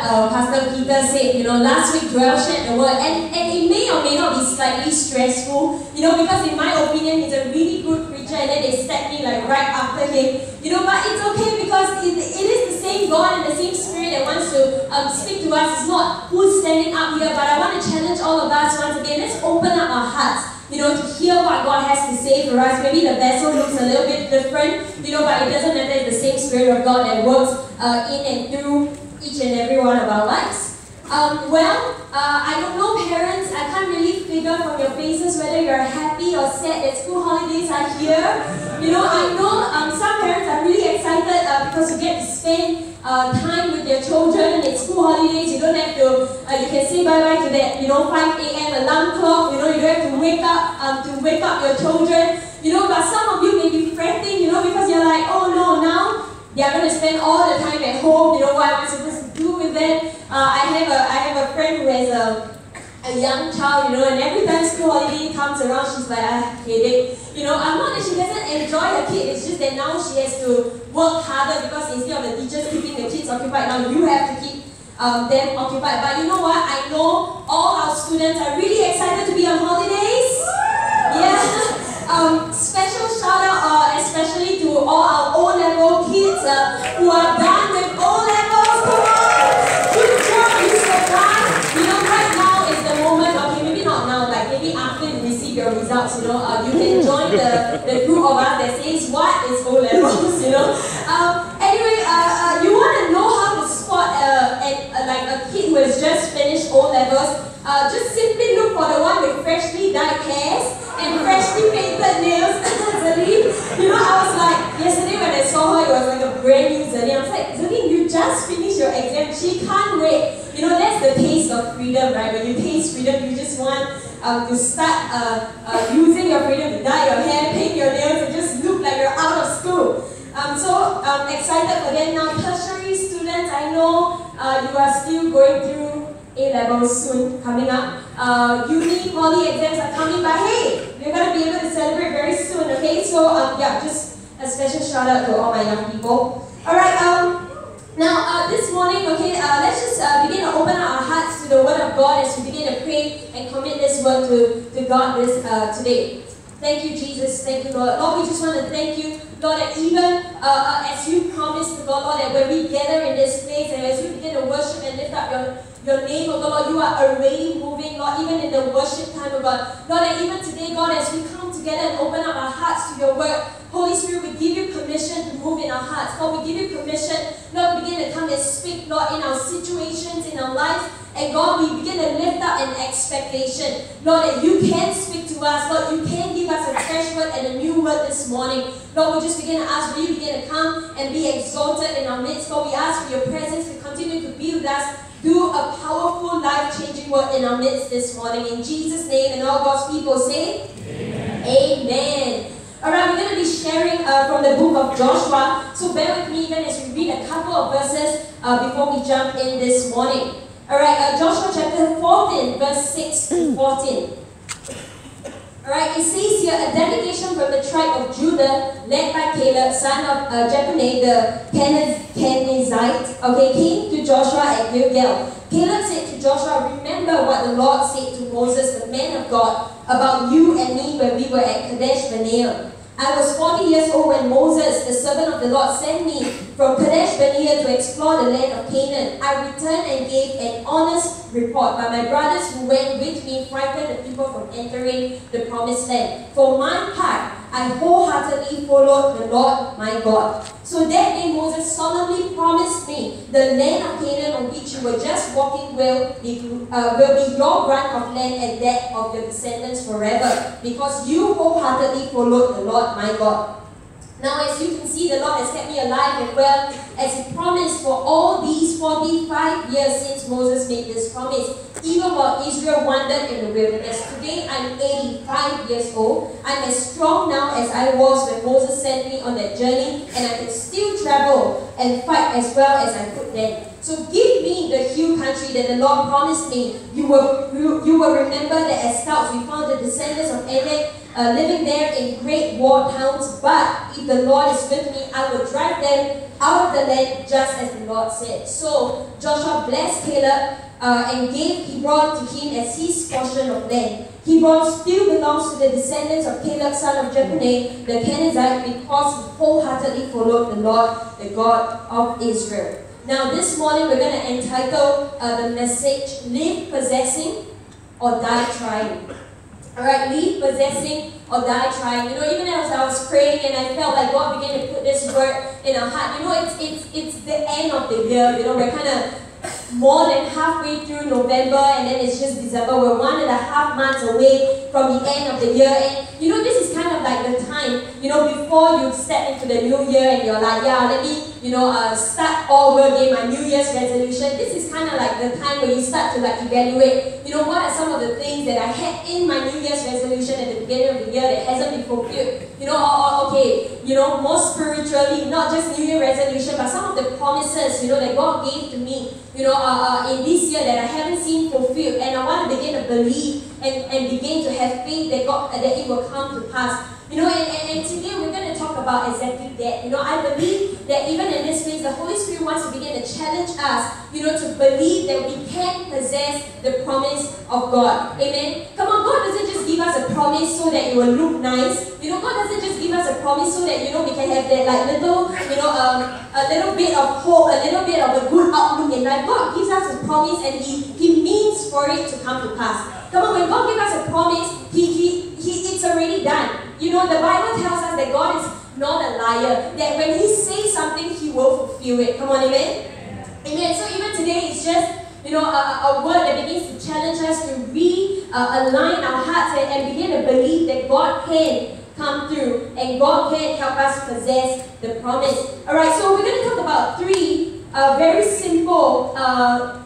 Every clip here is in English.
Pastor Peter said, last week Joel shared the word, and it may or may not be slightly stressful, because in my opinion, he's a really good preacher, and then they set me like right after him, but it's okay because it is the same God and the same Spirit that wants to speak to us. It's not who's standing up here, but I want to challenge all of us once again. Let's open up our hearts, to hear what God has to say for us. Maybe the vessel looks a little bit different, but it doesn't matter. It's the same Spirit of God that works in and through each and every one of our lives. I don't know, parents, I can't really figure from your faces whether you're happy or sad that school holidays are here. I know some parents are really excited because you get to spend time with your children. It's school holidays. You don't have to, you can say bye-bye to that, 5 a.m. alarm clock. You don't have to wake up your children. But some of you may be fretting, because you're like, oh no, now they're going to spend all the time at home. What am I supposed to do with them? I have a friend who has a young child, and every time school holiday comes around, she's like, headache. I'm not that she doesn't enjoy her kid, it's just that now she has to work harder because instead of the teachers keeping the kids occupied, now you have to keep them occupied. But you know what? I know all our students are really excited to be on holidays. Yeah. Special shout out especially to all our O-level kids who are done with O-levels. Come on! Good job, you survived. Right now is the moment, okay, maybe not now, like maybe after you receive your results, you can join the group of us that says, what is O-levels, Anyway, you want to know how to spot like a kid who has just finished O-levels, just simply look for the one with freshly dyed hairs and freshly painted nails. I was like, yesterday when I saw her, it was like a brand new Zerlin. I was like, Zerlin, you just finished your exam. She can't wait. That's the taste of freedom, right? When you taste freedom, you just want to start using your freedom to dye your hair, paint your nails, and just look like you're out of school. So excited for them now. Tertiary students, I know you are still going through A-levels soon coming up. Uni, poly exams are coming, but hey, you're going to be able to celebrate very soon, okay? So just a special shout out to all my young people. Alright, now this morning, okay, let's just begin to open up our hearts to the Word of God as we begin to pray and commit this word to God today. Thank you, Jesus. Thank you, Lord. Lord, we just want to thank you, Lord, that even as you promised to God, Lord, that when we gather in this place and as we begin to worship and lift up your name, oh God, Lord, you are already moving, Lord, even in the worship time, oh God. Lord, that even today, God, as we come together and open up our hearts to your word, Holy Spirit, we give you permission to move in our hearts. God, we give you permission, Lord, to begin to come and speak, Lord, in our situations, in our lives. And God, we begin to lift up an expectation, Lord, that you can speak to us. Lord, you can give us a fresh word and a new word this morning. Lord, we just begin to ask for you to begin to come and be exalted in our midst. God, we ask for your presence to continue to be with us. Do a powerful, life-changing work in our midst this morning. In Jesus' name, and all God's people say, Amen. Amen. Alright, we're going to be sharing from the book of Joshua. So bear with me even as we read a couple of verses before we jump in this morning. Alright, Joshua chapter 14, verse 6 to 14. Alright, it says here, a delegation from the tribe of Judah, led by Caleb, son of Jephunneh, the Kenizzite, came to Joshua at Gilgal. Caleb said to Joshua, remember what the Lord said to Moses, the man of God, about you and me when we were at Kadesh Barnea. I was 40 years old when Moses, the servant of the Lord, sent me from Kadesh Barnea to explore the land of Canaan. I returned and gave an honest report, but my brothers who went with me frightened the people from entering the promised land. For my part, I wholeheartedly followed the Lord my God. So that day Moses solemnly promised me, the land of Canaan on which you were just walking will be your grant of land and that of your descendants forever, because you wholeheartedly followed the Lord my God. Now, as you can see, the Lord has kept me alive and well, as He promised for all these 45 years since Moses made this promise, even while Israel wandered in the wilderness. Today, I'm 85 years old. I'm as strong now as I was when Moses sent me on that journey, and I can still travel and fight as well as I could then. So give me the hill country that the Lord promised me. You will remember that as scouts we found the descendants of Anak living there in great war towns, but if the Lord is with me, I will drive them out of the land just as the Lord said. So Joshua blessed Caleb and gave Hebron to him as his portion of land. Hebron still belongs to the descendants of Caleb, son of Jephunneh, the Kenizzite, because he wholeheartedly followed the Lord, the God of Israel. Now this morning we're going to entitle the message, Live Possessing or Die Trying. Alright, live possessing or die trying. You know, even as I was praying and I felt like God began to put this word in our heart. You know, it's the end of the year. You know, we're kind of more than halfway through November and then it's just December. We're 1.5 months away from the end of the year. And you know, this is kind of like the time, you know, before you step into the new year and you're like, yeah, let me, you know, start all over again, my New Year's resolution. This is kind of like the time where you start to like evaluate, you know, what are some of the things that I had in my New Year's resolution at the beginning of the year that hasn't been fulfilled. You know, okay, you know, more spiritually, not just New Year resolution, but some of the promises, you know, that God gave to me, you know, in this year that I haven't seen fulfilled. And I want to begin to believe and begin to have faith that that it will come to pass. You know, and today we're going to talk about exactly that. You know, I believe that even in this place, the Holy Spirit wants to begin to challenge us, you know, to believe that we can possess the promise of God. Amen? Come on, God doesn't just give us a promise so that it will look nice. You know, God doesn't just give us a promise so that, you know, we can have that like little, you know, a little bit of hope, a little bit of a good outlook in life. God gives us a promise and He means for it to come to pass. Come on, when God gives us a promise, it's already done. You know, the Bible tells us that God is not a liar, that when He says something, He will fulfill it. Come on, amen? Amen. So even today, it's just, you know, a word that begins to challenge us to realign our hearts and begin to believe that God can come through and God can help us possess the promise. Alright, so we're going to talk about 3 very simple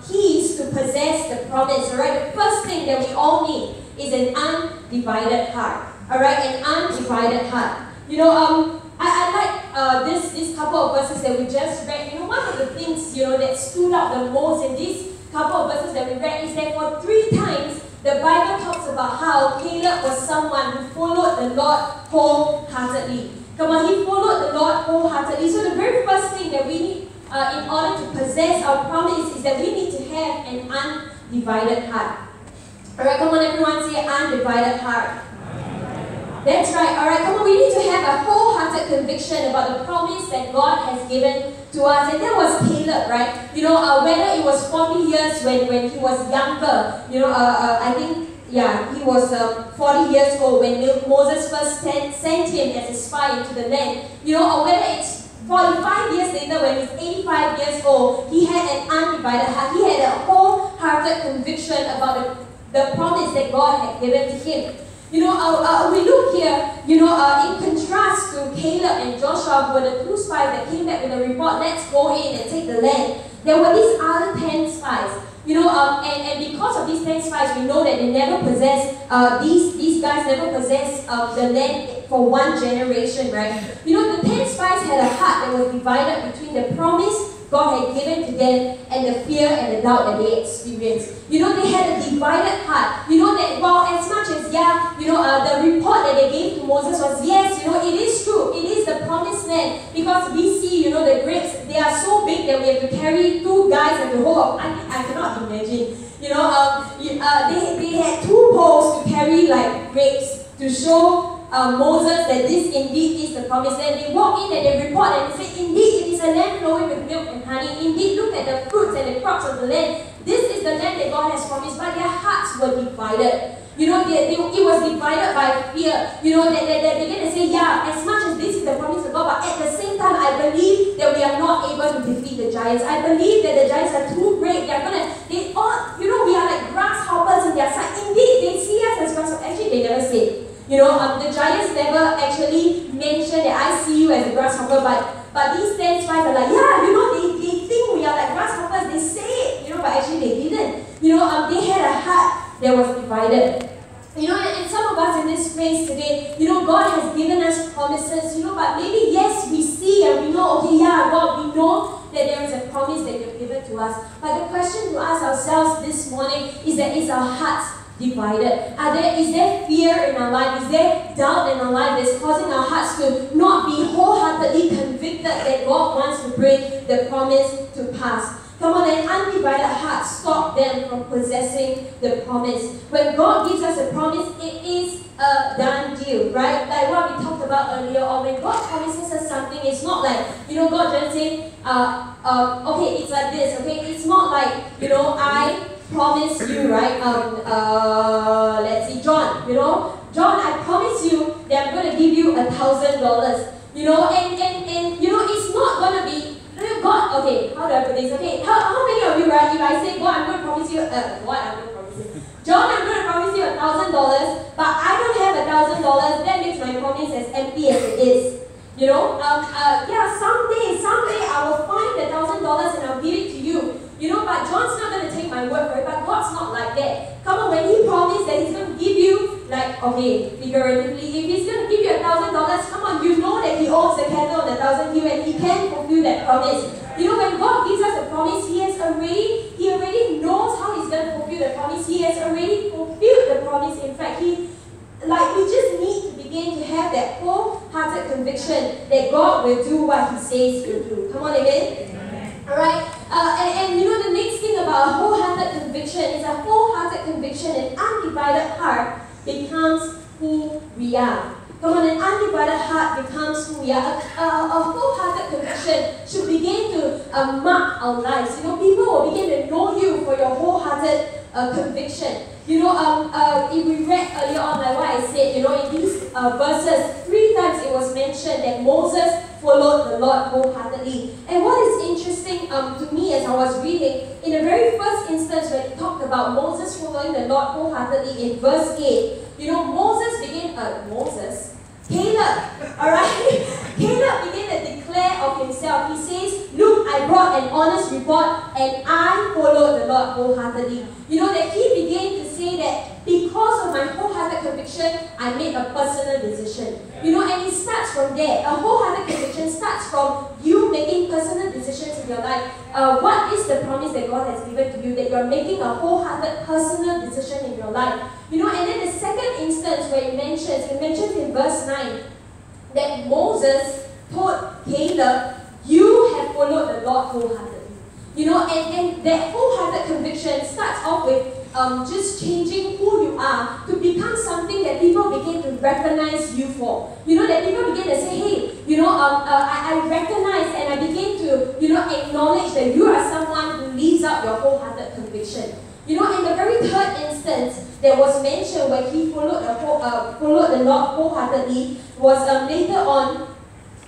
keys to possess the promise. Alright, the first thing that we all need is an undivided heart. Alright, an undivided heart. You know, I like this couple of verses that we just read. You know, one of the things, you know, that stood out the most in these couple of verses that we read is that for 3 times the Bible talks about how Caleb was someone who followed the Lord wholeheartedly. Come on, he followed the Lord wholeheartedly. So the very first thing that we need in order to possess our promise is that we need to have an undivided heart. Alright, come on everyone, say undivided heart. That's right, alright, come on, we need to have a wholehearted conviction about the promise that God has given to us. And that was Caleb, right? You know, whether it was 40 years when he was younger, you know, I think, yeah, he was 40 years old when Moses first sent him as a spy into the land, you know, or whether it's 45 years later when he's 85 years old, he had an undivided heart. He had a wholehearted conviction about the promise that God had given to him. You know, we look here, you know, in contrast to Caleb and Joshua, who were the 2 spies that came back with a report, let's go in and take the land. There were these other 10 spies. You know, and because of these 10 spies, we know that they never possessed, these guys never possessed the land for 1 generation, right? You know, the 10 spies had a heart that was divided between the promise God had given to them and the fear and the doubt that they experienced. You know, they had a divided heart. You know that while as much as, yeah, you know, the report that they gave to Moses was, yes, you know, it is true. It is the promised land. Because we see, you know, the grapes, they are so big that we have to carry 2 guys and the whole, I cannot imagine. You know, they had 2 poles to carry like grapes to show Moses that this indeed is the promised land. They walk in and they report and they say, indeed, it is a land flowing with milk and honey. Indeed, look at the fruits and the crops of the land. This is the land that God has promised, but their hearts were divided. You know, it was divided by fear. You know, they began to say, yeah, as much as this is the promise of God, but at the same time, I believe that we are not able to defeat the giants. I believe that the giants are too great. They all, you know, we are like grasshoppers in their sight. Indeed, they see us as grasshoppers. Actually, they never say. You know, the giants never actually mentioned that I see you as a grasshopper, but these 10 spies are like, yeah, you know, they think we are like grasshoppers, they say it, you know, but actually they didn't. You know, they had a heart that was divided. You know, and some of us in this place today, you know, God has given us promises, you know, but maybe, yes, we see and we know, okay, yeah, God, we know that there is a promise that you've given to us. But the question to ask ourselves this morning is that is our hearts divided? Is there fear in our life? Is there doubt in our life that's causing our hearts to not be wholeheartedly convicted that God wants to bring the promise to pass? Come on, an undivided heart stop them from possessing the promise. When God gives us a promise, it is a done deal, right? Like what we talked about earlier, or when God promises us something, it's not like, God just saying, okay, it's like this, okay? It's not like, I promise you, right? Let's see, John, John, I promise you that I'm going to give you $1,000, and it's not going to be, God, okay, how do I put this? Okay, how many of you, right, if I say, God, I'm going to promise you, what I'm going to promise you? John, I'm going to promise you $1,000, but I don't have $1,000, that makes my promise as empty as it is. Someday I will find $1,000 and I'll give it to you. But John's not going to take my word for it, but God's not like that. Come on, when He promised that He's going to give you, like, okay, figuratively, if He's going to give you $1,000, come on, you know that He owns the cattle on the 1,000 hill and He can fulfill that promise. When God gives us a promise, He already knows how He's going to fulfill the promise. He has already fulfilled the promise. In fact, we just need to begin to have that wholehearted conviction that God will do what He says He will do. Come on, amen? Alright? And the next thing about a wholehearted conviction is a wholehearted conviction, an undivided heart becomes who we are. Come on, an undivided heart becomes who we are. A wholehearted conviction should begin to mark our lives. People will begin to know you for your wholehearted conviction. If we read earlier on, like what I said, in these verses, 3 times it was mentioned that Moses followed the Lord wholeheartedly. And what is interesting to me as I was reading, in the very first instance when it talked about Moses following the Lord wholeheartedly in verse 8, Caleb, alright? Caleb began to declare of himself. He says, look, I brought an honest report and I followed the Lord wholeheartedly. That he began to say that because of my wholehearted conviction, I made a personal decision. And it starts from there. A wholehearted conviction starts from you making personal decisions in your life. What is the promise that God has given to you, that you're making a wholehearted personal decision in your life? And then the second instance where it mentions in verse 9 that Moses told Caleb, you have followed the Lord wholeheartedly. And that wholehearted conviction starts off with just changing who you are to become something that people begin to recognize you for. That people begin to say, hey, I recognize and I begin to, acknowledge that you are someone who lives out your wholehearted conviction. In the very third instance that was mentioned where he followed the Lord wholeheartedly was later on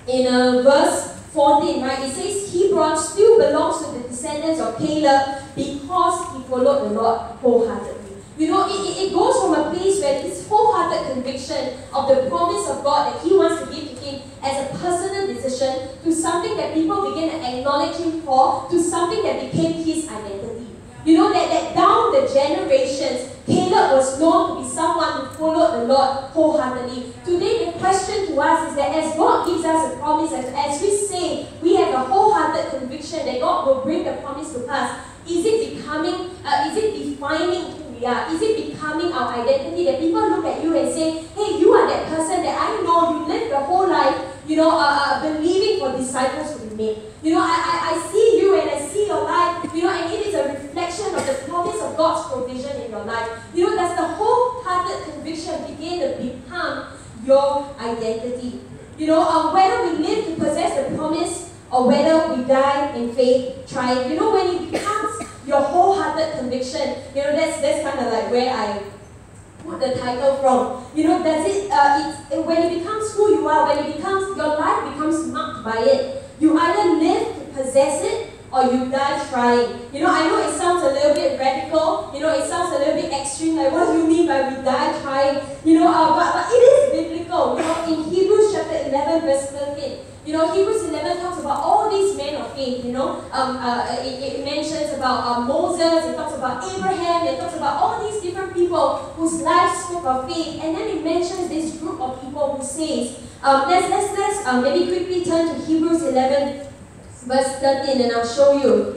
in verse 14, right? It says Hebron still belongs to the descendants of Caleb because he followed the Lord wholeheartedly. It goes from a place where this wholehearted conviction of the promise of God that He wants to give to him as a personal decision to something that people begin to acknowledge him for, to something that became his identity. That down the generations, Caleb was known to be someone who followed the Lord wholeheartedly. Today, the question to us is that as God gives us a promise, as we say we have a wholehearted conviction that God will bring the promise to pass, is it defining who we are? Is it becoming our identity that people look at you and say, hey, you are that person that I know, you lived your whole life, believing for disciples to be made. I see you and I see your life, and it is a reflection of the promise of God's provision in your life. Does the wholehearted conviction begin to become your identity? Whether we live to possess the promise or whether we die in faith trying. When it becomes your wholehearted conviction, that's kind of like where I put the title from. When it becomes who you are, when it becomes, your life becomes marked by it. You either live to possess it or you die trying. I know it sounds a little bit radical, it sounds a little bit extreme, like what do you mean by we die trying? But it is biblical. In Hebrews chapter 11 verse 13, Hebrews 11 talks about all these men of faith, it mentions about Moses, it talks about Abraham, it talks about all these different people whose lives spoke of faith, and then it mentions this group of people who says, let's maybe quickly turn to Hebrews 11 verse 13 and I'll show you.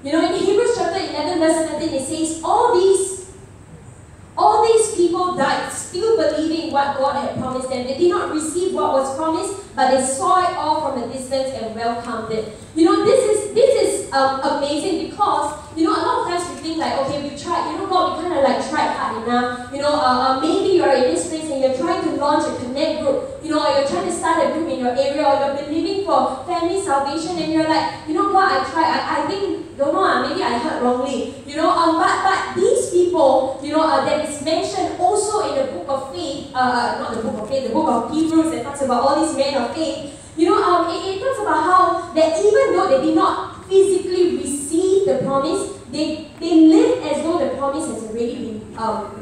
In Hebrews chapter 11 verse 13, it says, all these people died still believing what God had promised them. They did not receive what was promised, but they saw it all from a distance and welcomed it. You know, this is amazing because, you know, a lot of times we think like, okay, we tried, you know, God, we kind of like tried hard enough. You know, maybe you're in this place and you're trying to launch a connect group, you know, or you're trying to start a group in your area, or you're believing for family salvation, and you're like, you know what, I tried, I think, don't know, maybe I heard wrongly, you know, but these people, you know, that is mentioned also in the book of faith, not the book of faith, the book of Hebrews that talks about all these men of faith, you know, it talks about how that even though they did not physically receive the promise, they live as though the promise has already been,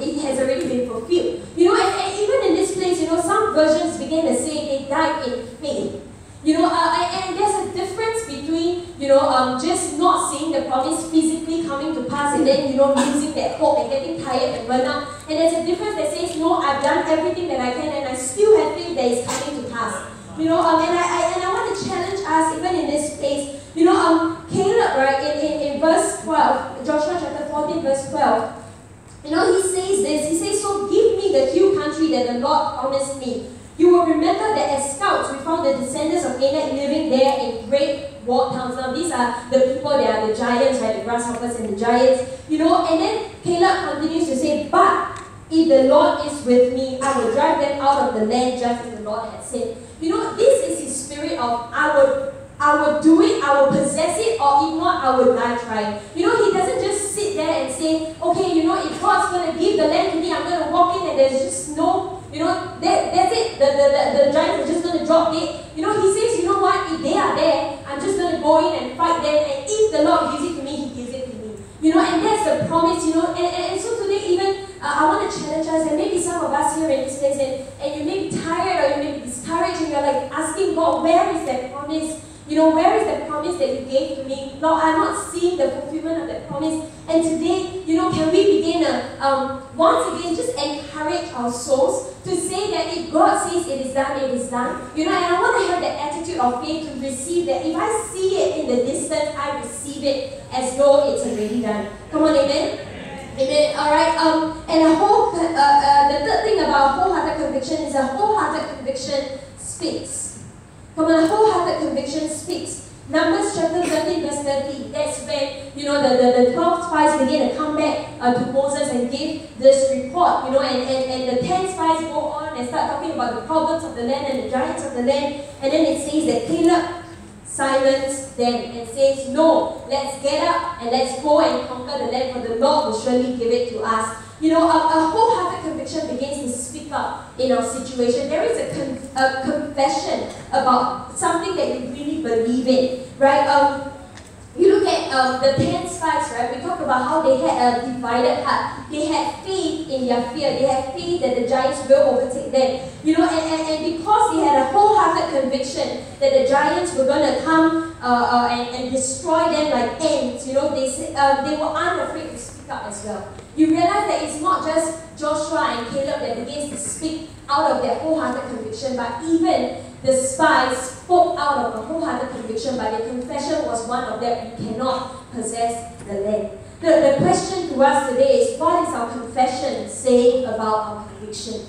it has already been fulfilled. You know, and even in this place, you know, some versions begin to say they died in faith. You know, and there's a difference between, you know, just not seeing the promise physically coming to pass and then, you know, losing that hope and getting tired and burn out. And there's a difference that says, no, I've done everything that I can and I still have faith that is coming to pass. You know, and I want to challenge us even in this place. You know, Caleb, right, in verse 12, Joshua chapter 14, verse 12, you know, he says this, he says, so give me the hill country that the Lord promised me. You will remember that as scouts, we found the descendants of Anak living there in great walled towns. Now, these are the people, they are the giants, right, the grasshoppers and the giants, you know, and then Caleb continues to say, but if the Lord is with me, I will drive them out of the land just as the Lord had said. You know, this is his spirit of, I will do it, I will possess it, or if not, I will die trying. You know, he doesn't just sit there and say, okay, you know, if God's going to give the land to me, I'm going to walk in and there's just no, you know, that's it, the giants are just going to drop dead. You know, he says, you know what, if they are there, I'm just going to go in and fight them, and if the Lord gives it to me, he gives it to me. You know, and that's the promise, you know, and so today even, I want to challenge us, and maybe some of us here in this place, and you may be tired or you may be discouraged, and you're like asking God, where is that promise? You know, where is the promise that you gave to me? Lord, I'm not seeing the fulfillment of that promise. And today, you know, can we begin once again, just encourage our souls to say that if God says it is done, it is done. You know, and I want to have that attitude of faith to receive that. If I see it in the distance, I receive it as though it's already done. Come on, amen? Amen. All right. And the third thing about wholehearted conviction is a wholehearted conviction speaks. Come on, a wholehearted conviction speaks. Numbers chapter 13, verse 30. That's when, you know, the 12 spies begin to come back to Moses and give this report. You know, and the 10 spies go on and start talking about the problems of the land and the giants of the land. And then it says that Caleb silenced them and says, no, let's get up and let's go and conquer the land, for the Lord will surely give it to us. You know, a wholehearted conviction begins to speak up in our situation. There is a confession about something that you really believe in, right? You look at the 10 spies, right? We talk about how they had a divided heart. They had faith in their fear. They had faith that the giants will overtake them. You know, and because they had a wholehearted conviction that the giants were going to come and destroy them like ants, you know, they were unafraid to speak up as well. You realize that it's not just Joshua and Caleb that begins to speak out of their wholehearted conviction, but even the spies spoke out of a wholehearted conviction, but their confession was one of them: you cannot possess the land. The question to us today is, what is our confession saying about our conviction?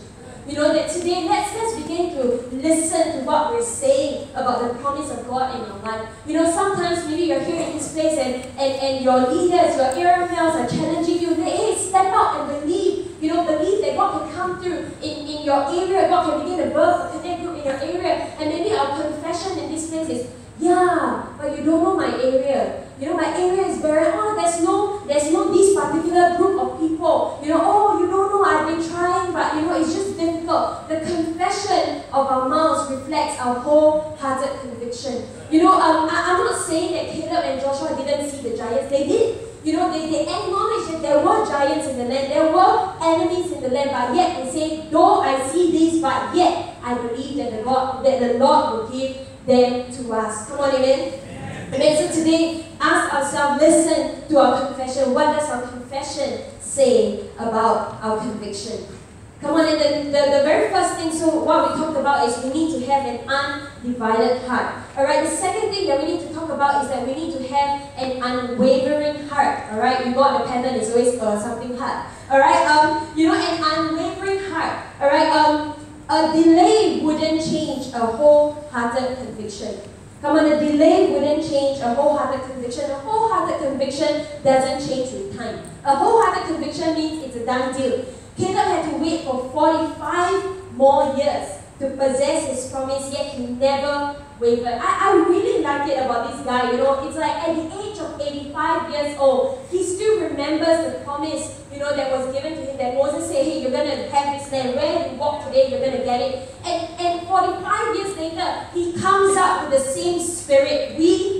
You know, that today, let's begin to listen to what we're saying about the promise of God in our life. You know, sometimes maybe you're here in this place and your leaders, your area males are challenging you. Hey, step out and believe. You know, believe that God can come through in your area. God can begin to birth a connect group in your area. And maybe our confession in this place is, yeah, but you don't know my area. You know, my area is barren. Oh, there's no this particular group of people. You know, oh, you don't know, I've been trying, but you know, it's just difficult. The confession of our mouths reflects our wholehearted conviction. You know, I'm not saying that Caleb and Joshua didn't see the giants. They did. You know, they acknowledged that there were giants in the land, there were enemies in the land, but yet they say, though I see these, but yet I believe that the Lord will give them to us. Come on, amen? Amen. So today, ask ourselves, listen to our confession. What does our confession say about our conviction? Come on, and the very first thing, so what we talked about is we need to have an undivided heart. Alright, the second thing that we need to talk about is that we need to have an unwavering heart. Alright, you got the pattern, it's always something hard. Alright, you know, an unwavering heart. Alright, a delay wouldn't change a wholehearted conviction. Come on, a delay wouldn't change a wholehearted conviction. A wholehearted conviction doesn't change with time. A wholehearted conviction means it's a done deal. Caleb had to wait for 45 more years to possess his promise, yet he never wavered. I really like it about this guy, you know. It's like at the age of 85 years old, he still remembers the promise, you know, that was given to him, that Moses said, hey, you're going to have this land. Where you walk today, you're going to get it. And 45 years later, he comes up with the same spirit.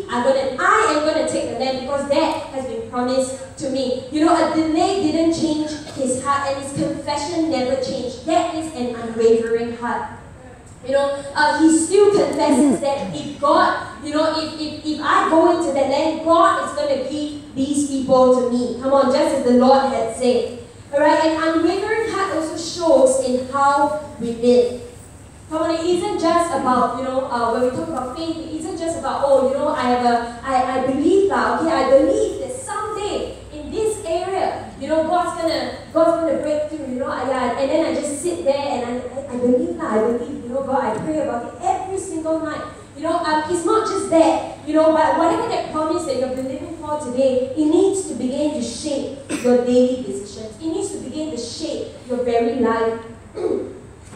I am going to take the land because that has been promised to me. You know, a delay didn't change his heart, and his confession never changed. That is an unwavering heart. You know, he still confesses that if God, you know, if I go into that land, God is going to give these people to me. Come on, just as the Lord had said. Alright, an unwavering heart also shows in how we live. Come on, it isn't just about, you know, when we talk about faith, it isn't just about, oh, you know, I believe now, okay, I believe that someday in this area, you know, God's gonna break through, you know, and then I just sit there and I believe now, you know, God, I pray about it every single night. You know, it's not just that, you know, but whatever that promise that you're believing for today, it needs to begin to shape your daily decisions. It needs to begin to shape your very life.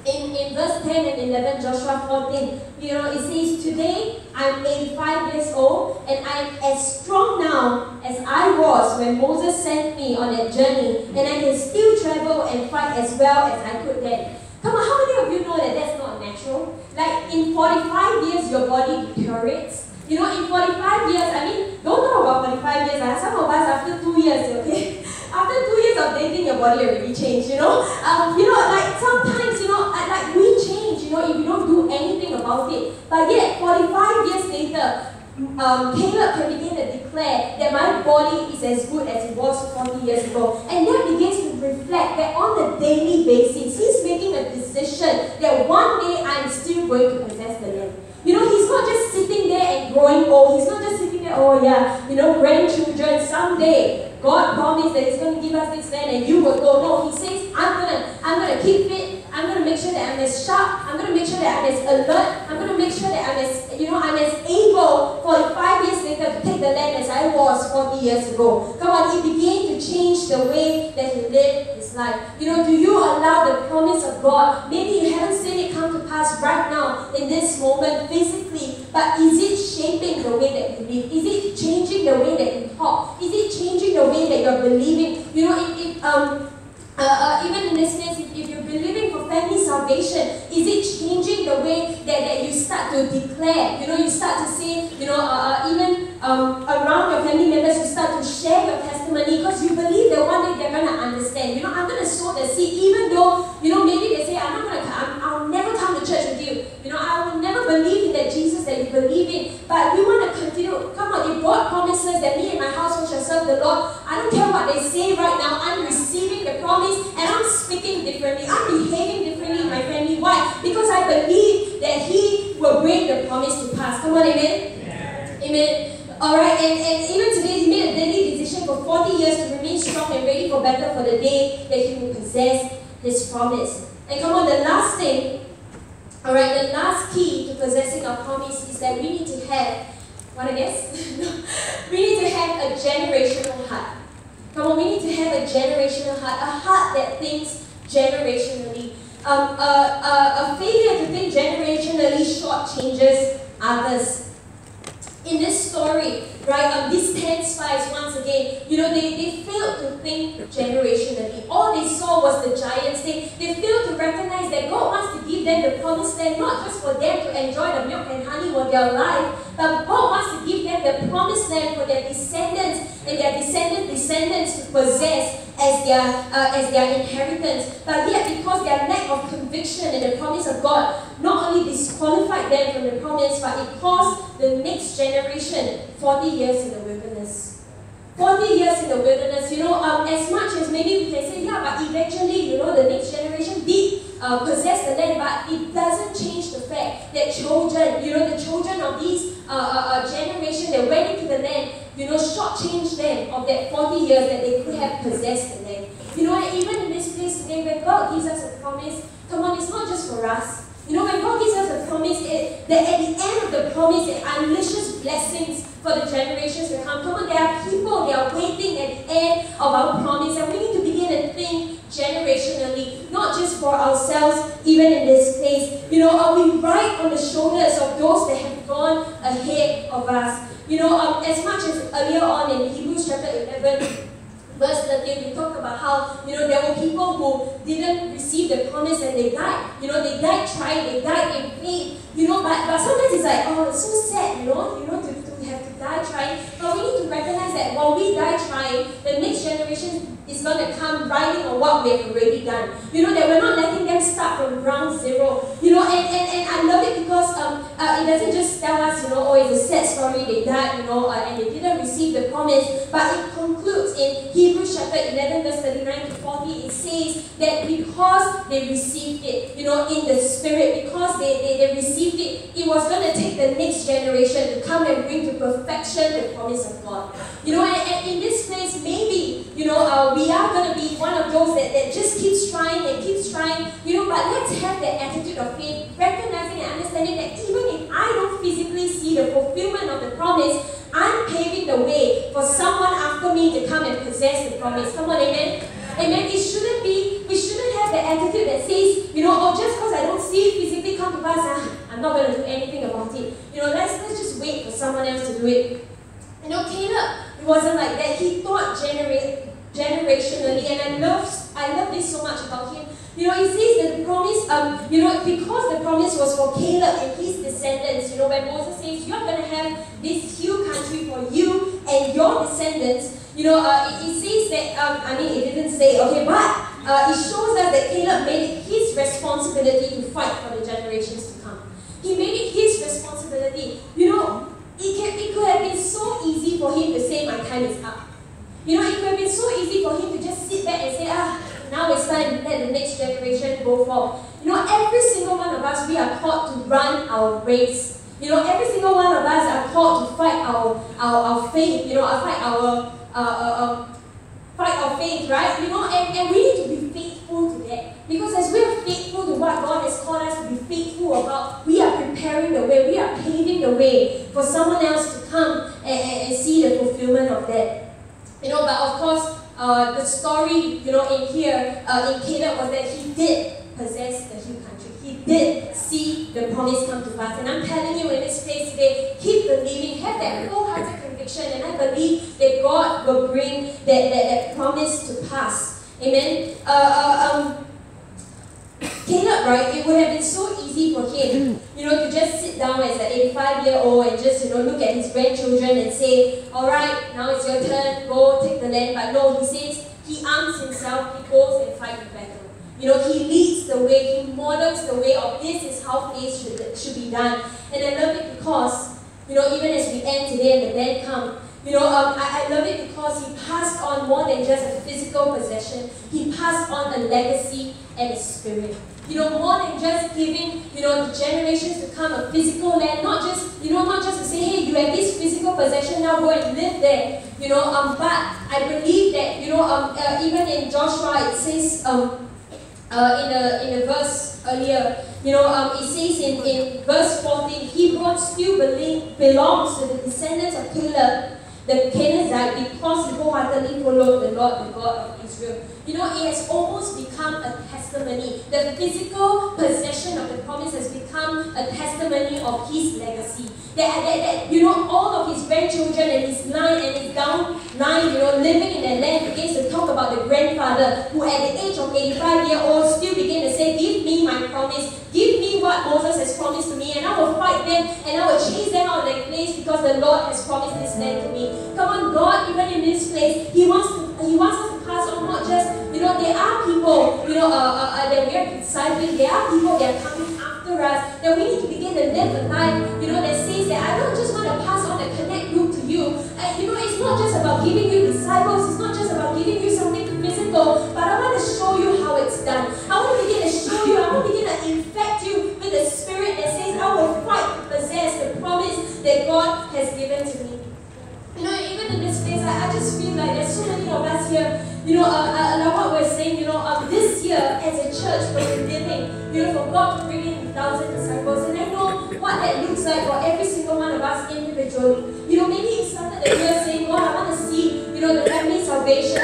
In verse 10 and 11, Joshua 14, you know, it says, today I'm 85 years old and I'm as strong now as I was when Moses sent me on that journey, and I can still travel and fight as well as I could then. Come on, how many of you know that that's not natural? Like in 45 years, your body deteriorates. You know, in 45 years, I mean, don't talk about 45 years. Some of us after 2 years, okay? After 2 years of dating, your body already changed, you know? Like sometimes, you know, like we change, you know, if you don't do anything about it. But yet, 45 years later, Caleb can begin to declare that my body is as good as it was 40 years ago. And that begins to reflect that on a daily basis, he's making a decision that one day I'm still going to possess the land. You know, he's not just sitting there and growing old. He's not just sitting there, oh yeah, you know, grandchildren, someday God promised that he's going to give us this land and you will go. No, he says, I'm gonna keep fit. I'm going to make sure that I'm as sharp. I'm going to make sure that I'm as alert. I'm going to make sure that I'm as able 45 years later to take the land as I was 40 years ago. Come on, he began to change the way that he lived his life. You know, do you allow the promise of God? Maybe you haven't seen it come to pass right now in this moment physically, but is it shaping the way that you live? Is it changing the way that you talk? Is it changing the way that you're believing? You know, even in this case, if you're believing for family salvation, is it changing the way that you start to declare? You know, you start to say, you know, even around your family members, you start to share your testimony because you believe that one day they're going to understand. You know, I'm going to sow the seed, even though, you know, maybe they say, I'll never come to church with you. You know, I will never believe in that Jesus that you believe in. But we want to continue. Come on, if God promises that me and my household shall serve the Lord, I don't care what they say right now. I'm receiving the promise and I'm speaking differently. I'm behaving differently in my family. Why? Because I believe that He will bring the promise to pass. Come on, amen? Yeah. Amen. Alright, and even today He made a daily decision for 40 years to remain strong and ready for battle for the day that He will possess His promise. And come on, the last thing, alright, the last key to possessing our promise is that we need to have, wanna guess? We need to have a generational heart. Come on, we need to have a generational heart, a heart that thinks generationally. A failure to think generationally shortchanges others. In this story, right, these 10 spies, once again, you know, they failed to think generationally. All they saw was the giants. They failed to recognize that God wants to give them the promised land, not just for them to enjoy the milk and honey of their life, but God wants to give them the promised land for their descendants and their descendants to possess as their inheritance. But yet, because their lack of conviction in the promise of God not only disqualified them from the promise, but it caused the next generation 40 years in the wilderness. 40 years in the wilderness, as much as maybe we can say, yeah, but eventually, the next generation did possess the land, but it doesn't change the fact that children, the children of these generation that went into the land, shortchanged them of that 40 years that they could have possessed the land. And even in this place today, when God gives us a promise, come on, it's not just for us. When God gives us a promise, that at the end of the promise, it unleashes blessings for the generations to come. Come on, there are people, they are waiting at the end of our promise, and we need to begin to think generationally, not just for ourselves, even in this place. We ride on the shoulders of those that have gone ahead of us. As much as earlier on in Hebrews chapter 11, verse 13, we talked about how, there were people who didn't receive the promise and they died. They died trying, they died in faith. But sometimes it's like, oh, it's so sad, to have to die trying. But we need to recognize that while we die trying, the next generation is going to come riding on what we have already done. That we're not letting them start from ground zero. And I love it because it doesn't just tell us, oh, it's a sad story, they died, and they didn't receive the promise. But it concludes in Hebrews chapter 11, verse 39 to 40, it says that because they received it, in the spirit, because they received it, it was going to take the next generation to come and bring to perfection the promise of God. And in this place, maybe, we are going to be one of those that just keeps trying and keeps trying, but let's have the attitude of faith, recognizing and understanding that even if I don't physically see the fulfillment of the promise, I'm paving the way for someone after me to come and possess the promise. Come on, amen? Amen. We shouldn't have the attitude that says, oh, just because I don't see it physically come to pass, I'm not going to do anything about it. Let's just wait for someone else to do it. Caleb, it wasn't like that. He thought generationally, and I love this so much about him. It says that the promise, because the promise was for Caleb and his descendants, when Moses says, you're going to have this huge country for you and your descendants, it says that, it didn't say, okay, but it shows us that Caleb made it his responsibility to fight for the generations to come. He made it his responsibility. It could have been so easy for him to say, my time is up. It could have been so easy for him to just sit back and say, now it's time to let the next generation go forth. Every single one of us, we are called to run our race. Every single one of us are called to fight our faith, fight our faith, right? And we need to be faithful to that. Because as we are faithful to what God has called us to be faithful about, we are preparing the way, we are paving the way for someone else to come and see the fulfillment of that. But of course, the story, in here, in Caleb was that he did possess the hill country. He did see the promise come to pass. And I'm telling you in this place today, keep believing, have that wholehearted conviction, and I believe that God will bring that promise to pass. Amen. Caleb, right, it would have been so easy for him, to just sit down as an 85-year-old and just, look at his grandchildren and say, all right, now it's your turn, go take the land. But no, he says, he arms himself, he goes and fights the battle. He leads the way, he models the way of this is how faith should be done. And I love it because, even as we end today and the band come, I love it because he passed on more than just a physical possession. He passed on a legacy and a spirit. More than just giving, the generations to come a physical land, not just to say, hey, you have this physical possession, now go and live there. But I believe that, even in Joshua, it says, in a verse earlier, it says in verse 14, Hebron still belongs to the descendants of Caleb, the Kenizzite, because he wholeheartedly followed the Lord, the God of Israel. It has almost become a testimony. The physical possession of the promise has become a testimony of his legacy. That all of his grandchildren and his line and his down line, living in that land begins to talk about the grandfather who at the age of 85-year-old still began to say, give me my promise, give me what Moses has promised to me, and I will fight them and I will chase them out of that place because the Lord has promised this land to me. Come on, God, even in this place, He wants us to pass on not just, there are people, that we are discipling, there are people that are coming after us, that we need to begin to live a life, that says that I don't just want to pass on the connect group to you. It's not just about giving you the disciples is not just about giving you something physical, but I want to show you how it's done. I want to begin to show you, I want to begin to infect you with the spirit that says, I will fight to possess the promise that God has given to me. You know, even in this place, I just feel like there's so many of us here, you know, like what we're saying, you know, this year as a church, we're believing, you know, for God to bring in 1,000 disciples. And I know what that looks like for every single one of us individually. You know, maybe you started the year saying, God, I want to see, you know, the family salvation,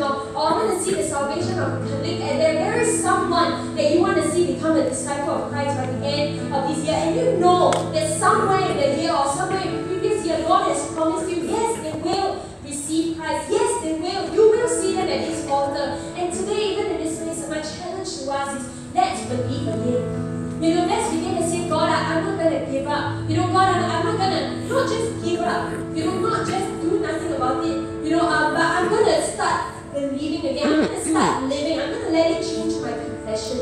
or I want to see the salvation of the public. And there is someone that you want to see become a disciple of Christ by the end of this year. And you know that somewhere in the year or somewhere in the previous year, God has promised you, yes, they will receive Christ. Yes, they will. You will see them at His altar. And today, even in this place, my challenge to us is, let's believe again. You know, let's begin to say, God, I'm not going to give up. You know, God, I'm not going to not just give up. You know, not just do nothing about it. You know, but I'm going to start believing again. I'm going to start living. I'm going to let it change my confession.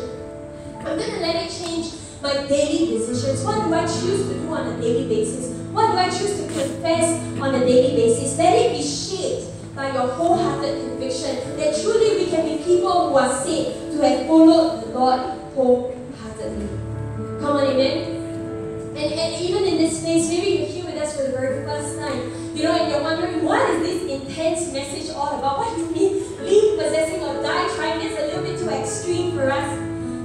I'm going to let it change my daily decisions. What do I choose to do on a daily basis? What do I choose to confess on a daily basis? Let it be shaped by your wholehearted conviction that truly we can be people who are saved, to have followed the Lord wholeheartedly. Come on, amen? And even in this place, maybe you're here with us for the very first time, you know, and you're wondering, what is this intense message all about? What do you mean, leave possessing or die trying? That's a little bit too extreme for us.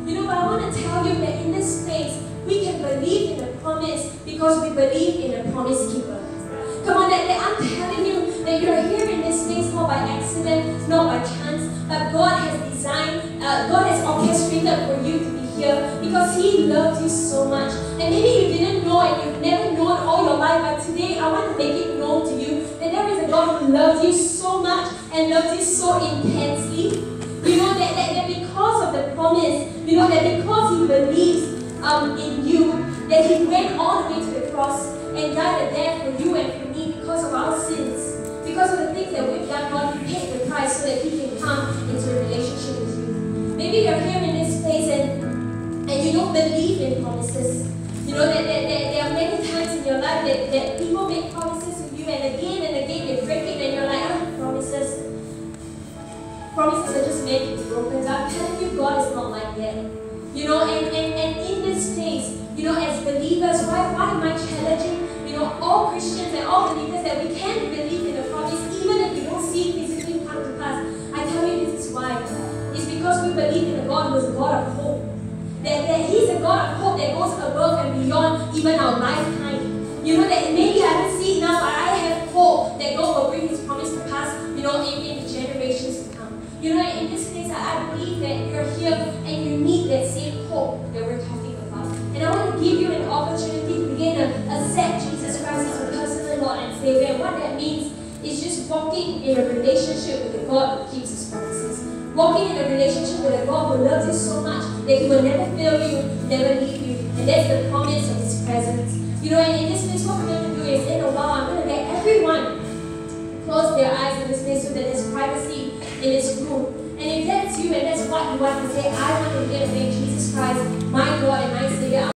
You know, but I want to tell you that in this place, we can believe in the promise because we believe in the promise keeper. Come on, that I'm telling you that you're here in this place not by accident, not by chance, but God has designed, God has orchestrated for you to be here because He loved you so much. And maybe you didn't know and you've never known all your life, but today I want to make it known to you that there is a God who loves you so much and loves you so intensely. You know, that because of the promise, you know, that because He believes in you, that He went all the way to the cross and died a death for you and for me because of our sins. Because of the things that we've done, God, He paid the price so that He can come into a relationship with you. Maybe you're here in this place and you don't believe in promises. You know, that there are many times in your life that people make promises to you and again they break it and you're like, promises. Promises are just meant to be broken. So I'm telling you, God is not like that. You know, and in this place, you know, as believers, why am I challenging, you know, all Christians and all believers that we can believe in the promise even if we don't see it physically come to pass? I tell you this is why. It's because we believe in a God who is a God of hope. That He's a God of hope that goes above and beyond even our lifetime. You know, that maybe I don't see it now, but I have hope that God will bring His promise to pass, you know, in the generations to come. You know, in this case, I believe that you're here and you need that same hope that we're talking about. And I want to give you an opportunity to begin to accept Jesus Christ as your personal Lord and Savior. And what that means is just walking in a relationship with the God who keeps His promises. Walking in a relationship with a God who loves you so much that He will never fail you, never leave you. And that's the promise of His presence. You know, and in this place, what we're going to do is, in a while, I'm going to let everyone close their eyes in this place so that there's privacy in this room. And if that's you and that's what you want to say, I want to begin to make Jesus Christ